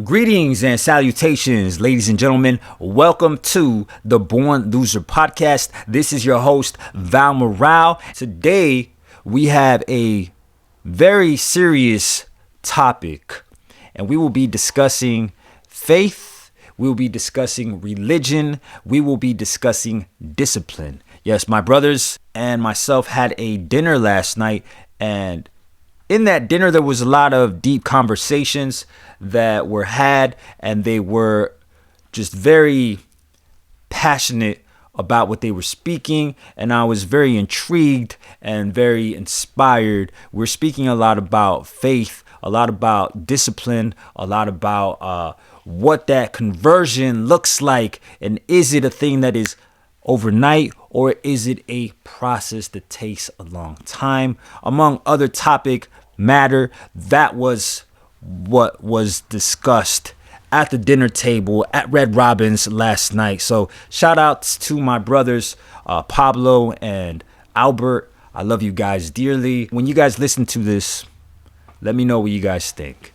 Greetings and salutations, ladies and gentlemen. Welcome to the Born Loser podcast. This is your host, Val Morale. Today, we have a very serious topic, and we will be discussing faith. We will be discussing religion. We will be discussing discipline. Yes, my brothers and myself had a dinner last night, and in that dinner, there was a lot of deep conversations that were had, and they were just very passionate about what they were speaking, and I was very intrigued and very inspired. We're speaking a lot about faith, a lot about discipline, a lot about what that conversion looks like, and is it a thing that is overnight, or is it a process that takes a long time? Among other topic matter, that was what was discussed at the dinner table at Red Robin's last night. So shout outs to my brothers, Pablo and Albert. I love you guys dearly. When you guys listen to this, let me know what you guys think.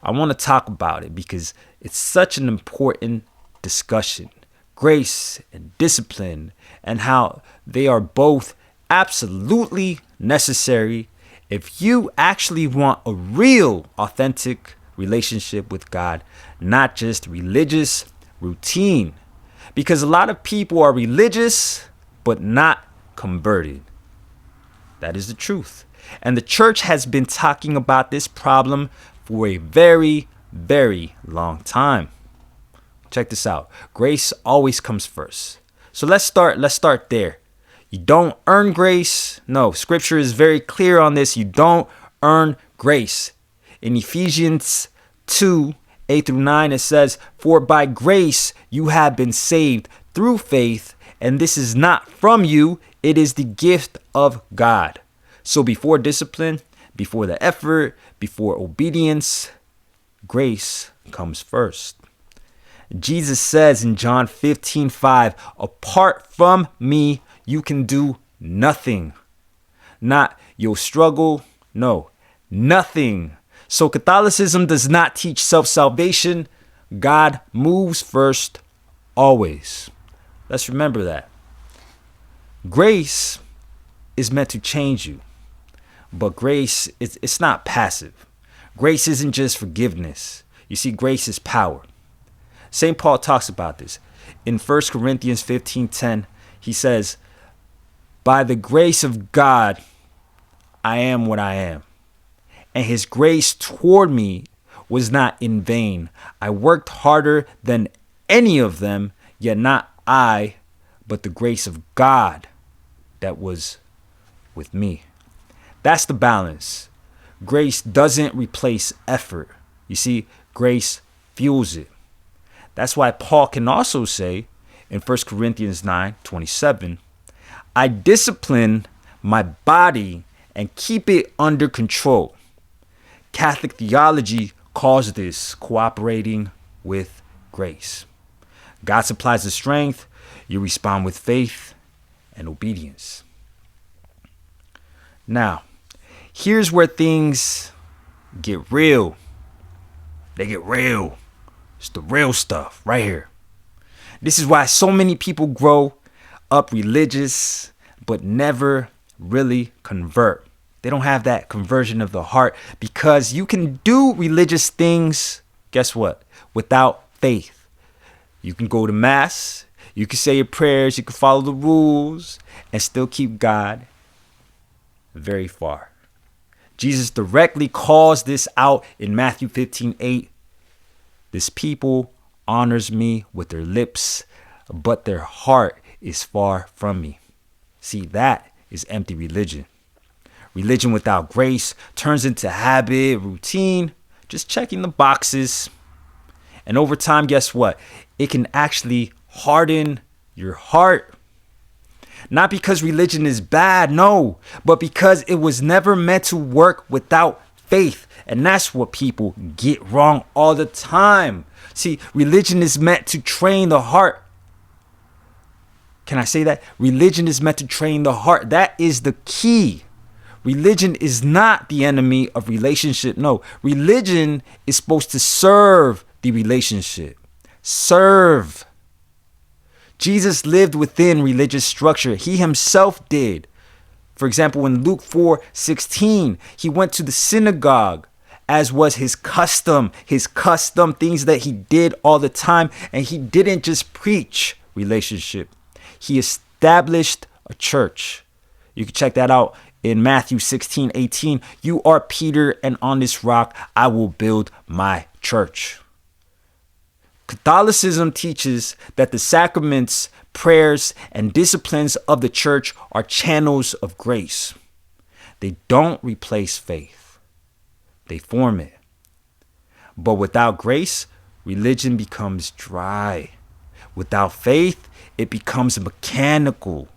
I want to talk about it because it's such an important discussion. Grace and discipline, and how they are both absolutely necessary if you actually want a real, authentic relationship with God, not just religious routine. Because a lot of people are religious, but not converted. That is the truth. And the church has been talking about this problem for a very, very long time. Check this out. Grace always comes first. So let's start there. You don't earn grace. No, scripture is very clear on this. You don't earn grace. In Ephesians 2, 8-9, it says, "For by grace you have been saved through faith, and this is not from you, it is the gift of God." So before discipline, before the effort, before obedience, grace comes first. Jesus says in John 15:5, "Apart from me, you can do nothing." Not you'll struggle. No, nothing. So Catholicism does not teach self-salvation. God moves first, always. Let's remember that. Grace is meant to change you. But grace, it's not passive. Grace isn't just forgiveness. You see, grace is power. St. Paul talks about this. In 1 Corinthians 15:10, he says, "By the grace of God, I am what I am. And his grace toward me was not in vain. I worked harder than any of them, yet not I, but the grace of God that was with me." That's the balance. Grace doesn't replace effort. You see, grace fuels it. That's why Paul can also say in 1 Corinthians 9:27, "I discipline my body and keep it under control." Catholic theology calls this cooperating with grace. God supplies the strength. You respond with faith and obedience. Now, here's where things get real. They get real. It's the real stuff right here. This is why so many people grow up religious but never really convert. They don't have that conversion of the heart, because you can do religious things, guess what, without faith. You can go to mass, you can say your prayers, you can follow the rules, and still keep God very far. Jesus directly calls this out in Matthew 15:8. "This people honors me with their lips, but their heart is far from me." See, that is empty religion. Religion without grace turns into habit, routine, just checking the boxes. And over time, guess what? It can actually harden your heart. Not because religion is bad, no, but because it was never meant to work without faith. And that's what people get wrong all the time. See, religion is meant to train the heart. Can I say that? Religion is meant to train the heart. That is the key. Religion is not the enemy of relationship. No, religion is supposed to serve the relationship. Serve. Jesus lived within religious structure. He himself did. For example, in Luke 4:16, he went to the synagogue, as was his custom, things that he did all the time. And he didn't just preach relationship. He established a church. You can check that out in Matthew 16:18. You are Peter, and on this rock I will build my church. Catholicism teaches that the sacraments, prayers, and disciplines of the church are channels of grace. They don't replace faith. They form it. But without grace, religion becomes dry. Without faith, it becomes mechanical.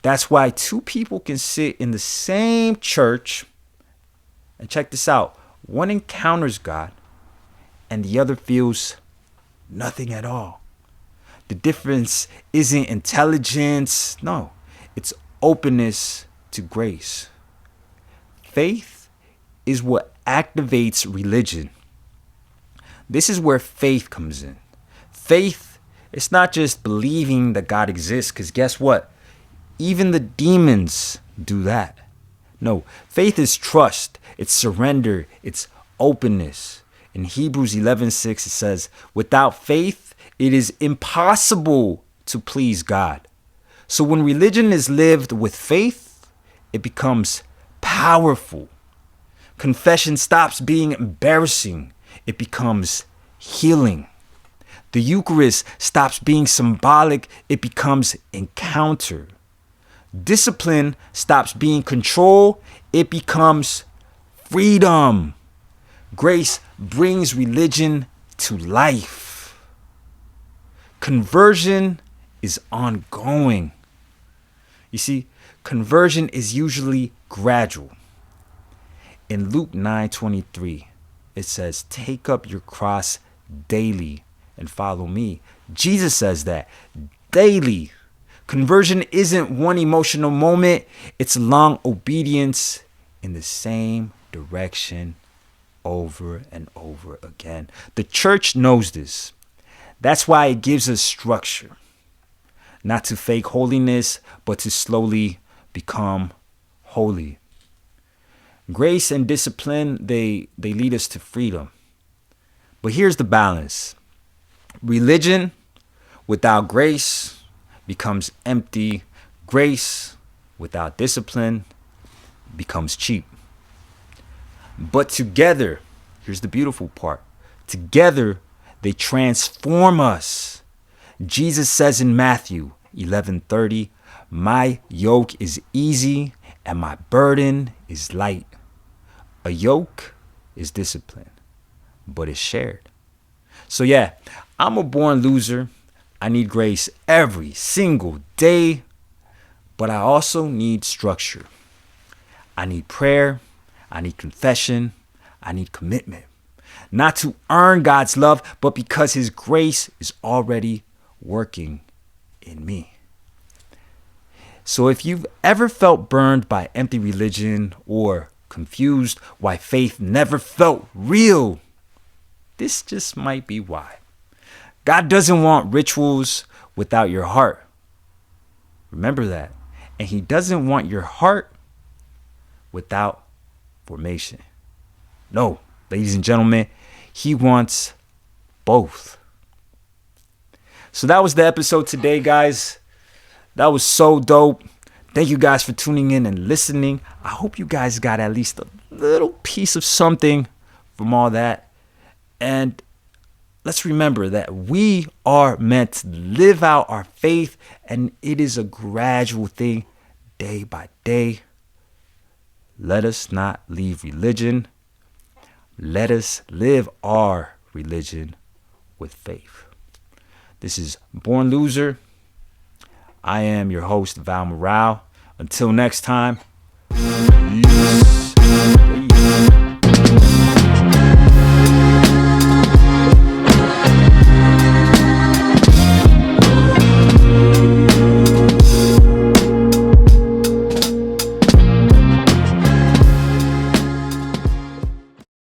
That's why two people can sit in the same church, and check this out. One encounters God and the other feels nothing at all. The difference isn't intelligence. No, it's openness to grace. Faith is what activates religion. This is where faith comes in. Faith, it's not just believing that God exists, because guess what? Even the demons do that. No, faith is trust, it's surrender, it's openness. In Hebrews 11:6, it says, without faith, it is impossible to please God. So when religion is lived with faith, it becomes powerful. Confession stops being embarrassing. It becomes healing. The Eucharist stops being symbolic. It becomes encounter. Discipline stops being control. It becomes freedom. Grace brings religion to life. Conversion is ongoing. You see, conversion is usually gradual. In Luke 9:23, it says, take up your cross daily and follow me. Jesus says that daily. Conversion isn't one emotional moment. It's long obedience in the same direction over and over again. The church knows this. That's why it gives us structure. Not to fake holiness, but to slowly become holy. Grace and discipline, they lead us to freedom. But here's the balance. Religion without grace becomes empty. Grace without discipline becomes cheap. But together, here's the beautiful part. Together, they transform us. Jesus says in Matthew 11:30, my yoke is easy and my burden is light. A yoke is discipline, but it's shared. So yeah, I'm a born loser. I need grace every single day, but I also need structure. I need prayer. I need confession. I need commitment. Not to earn God's love, but because his grace is already working in me. So if you've ever felt burned by empty religion or confused why faith never felt real, this just might be why. God doesn't want rituals without your heart. Remember that. And he doesn't want your heart without formation. No, ladies and gentlemen, he wants both. So that was the episode today, guys. That was so dope. Thank you guys for tuning in and listening. I hope you guys got at least a little piece of something from all that. And let's remember that we are meant to live out our faith, and it is a gradual thing, day by day. Let us not leave religion. Let us live our religion with faith. This is Born Loser. I am your host, Val Morale. Until next time.